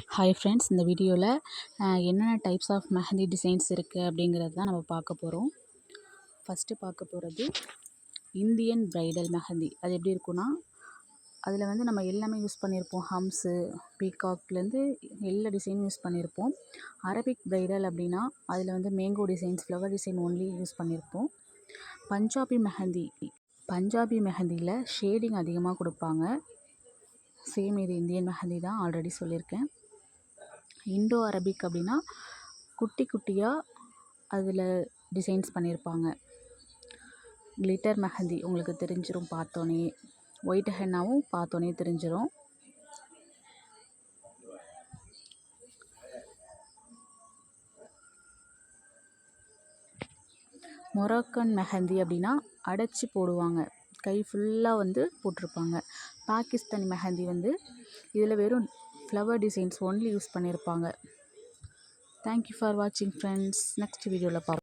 Hi friends, இந்த வீடியோவில் என்னென்ன டைப்ஸ் ஆஃப் மெஹந்தி டிசைன்ஸ் இருக்குது அப்படிங்கிறது தான் நம்ம பார்க்க போகிறோம். ஃபஸ்ட்டு பார்க்க போகிறது இந்தியன் பிரைடல் மெஹந்தி. அது எப்படி இருக்குன்னா, அதில் வந்து நம்ம எல்லாமே யூஸ் பண்ணியிருப்போம். ஹம்ஸு, பீகாக்லேருந்து எல்லா டிசைனும் யூஸ் பண்ணியிருப்போம். அரபிக் பிரைடல் அப்படின்னா அதில் வந்து mango designs, flower design only use பண்ணியிருப்போம். பஞ்சாபி மெஹந்தியில் ஷேடிங் அதிகமாக கொடுப்பாங்க. சேம் இது இந்தியன் மெஹந்தி தான், ஆல்ரெடி சொல்லியிருக்கேன். இண்டோ அரபிக் அப்படின்னா குட்டி குட்டியாக அதில் டிசைன்ஸ் பண்ணியிருப்பாங்க. கிளிட்டர் மெஹந்தி உங்களுக்கு தெரிஞ்சிடும் பார்த்தோன்னே. ஒயிட் ஹென்னாவும் பார்த்தோன்னே தெரிஞ்சிடும். மொராக்கன் மெஹந்தி அப்படின்னா அடைச்சி போடுவாங்க, கை ஃபுல்லாக வந்து போட்டிருப்பாங்க. பாகிஸ்தானி மெஹந்தி வந்து இதில் வெறும் ஃப்ளவர் டிசைன்ஸ் ஒன்லி யூஸ் பண்ணியிருப்பாங்க. தேங்க்யூ ஃபார் வாட்சிங் ஃப்ரெண்ட்ஸ். நெக்ஸ்ட் வீடியோவில் பார்ப்போம்.